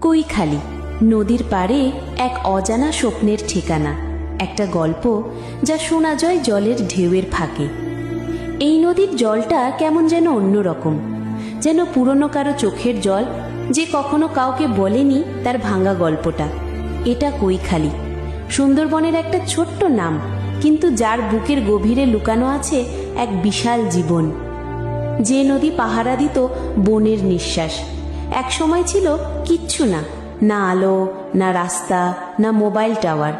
কৈখালী নদীর পাড়ে এক অজানা স্বপ্নের ঠিকানা, একটা গল্প যা শোনা যায় জলের ঢেউয়ের ফাঁকে। এই নদীর জলটা কেমন যেন অন্যরকম, যেন পুরনো কারো চোখের জল যে কখনো কাউকে বলেনি তার ভাঙা গল্পটা। এটা কৈখালী, সুন্দরবনের একটা ছোট্ট নাম, কিন্তু যার বুকের গভীরে লুকানো আছে এক বিশাল জীবন। যে নদী পাহারা দিত বনের নিঃশ্বাস, এক সময় ছিল কিচ্ছু না, না আলো, না রাস্তা, না মোবাইল টাওয়ার,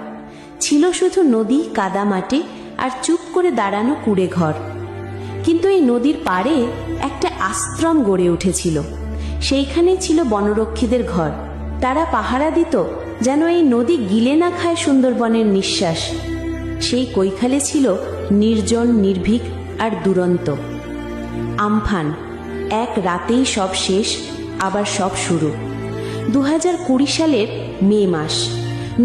ছিল শুধু নদী, কাদামাটি আর চুপ করে দাঁড়ানো কুড়ে ঘর। কিন্তু এই নদীর পাড়ে একটা আশ্রম গড়ে উঠেছিল। সেইখানেই ছিল বনরক্ষীদের ঘর। তারা পাহারা দিত যেন এই নদী গিলে না খায় সুন্দরবনের নিঃশ্বাস। সেই কৈখালী ছিল নির্জন, নির্ভীক আর দুরন্ত। আমফান, এক রাতেই সব শেষ, আবার সব শুরু। 2020 সালের মে মাস।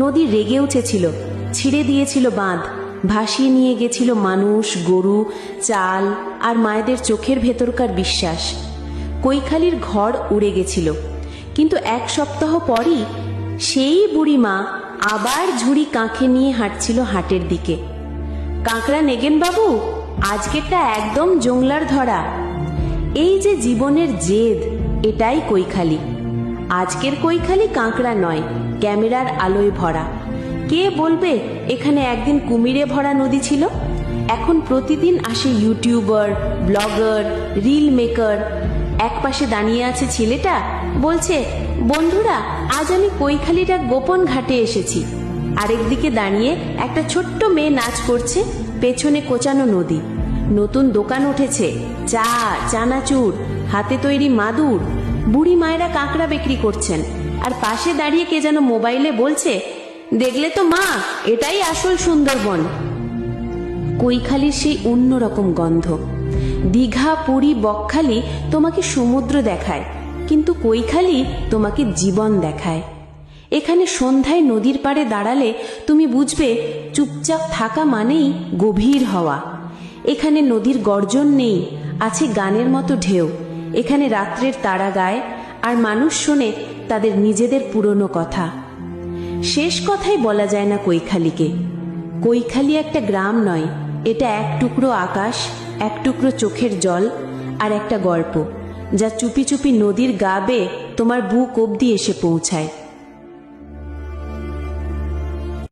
নদী রেগে উঠেছিল, ছিঁড়ে দিয়েছিল বাঁধ, ভাসিয়ে নিয়ে গেছিল মানুষ, গরু, চাল আর মায়েদের চোখের ভেতরকার বিশ্বাস। কৈখালীর ঘর উড়ে গেছিল, কিন্তু এক সপ্তাহ পরই সেই বুড়ি মা আবার ঝুড়ি কাঁখে নিয়ে হাঁটছিল হাটের দিকে। কাঁকড়া নেগেন বাবু, আজকেরটা একদম জংলার ধরা। এই যে জীবনের জেদ, এটাই কৈখালী। আজকের কৈখালী কাঁকড়া নয়, ক্যামেরার আলোয় ভরা। কে বলবে এখানে একদিন কুমিরে ভরা নদী ছিল? এখন প্রতিদিন আসে ইউটিউবার, ব্লগার, রিল মেকার। এক পাশে দাঁড়িয়ে আছে ছেলেটা, বলছে, বন্ধুরা আজ আমি কৈখালীর এক গোপন ঘাটে এসেছি। আরেকদিকে দাঁড়িয়ে একটা ছোট্ট মেয়ে নাচ করছে, পেছনে কোচানো নদী। নতুন দোকান উঠেছে, চা, চানাচুর, হাতে তৈরি মাদুর। বুড়ি মায়েরা কাঁকড়া বিক্রি করছেন, আর পাশে দাঁড়িয়ে কে যেন মোবাইলে বলছে, দেখলে তো মা, এটাই আসল সুন্দরবন। কৈখালীর সেই অন্যরকম গন্ধ। দীঘা, পুরী, বকখালি তোমাকে সমুদ্র দেখায়, কিন্তু কৈখালী তোমাকে জীবন দেখায়। এখানে সন্ধ্যায় নদীর পাড়ে দাঁড়ালে তুমি বুঝবে চুপচাপ থাকা মানেই গভীর হওয়া। এখানে নদীর গর্জন নেই, আছে গানের মতো ঢেউ। এখানে রাত্রের তারা গায়, আর মানুষ শোনে তাদের নিজেদের পুরনো কথা। শেষ কথাই বলা যায় না কৈখালীকে। কৈখালী একটা গ্রাম নয়, এটা এক টুকরো আকাশ, এক টুকরো চোখের জল, আর একটা গল্প যা চুপি চুপি নদীর গা বেয়ে তোমার বুক অবধি এসে পৌঁছায়।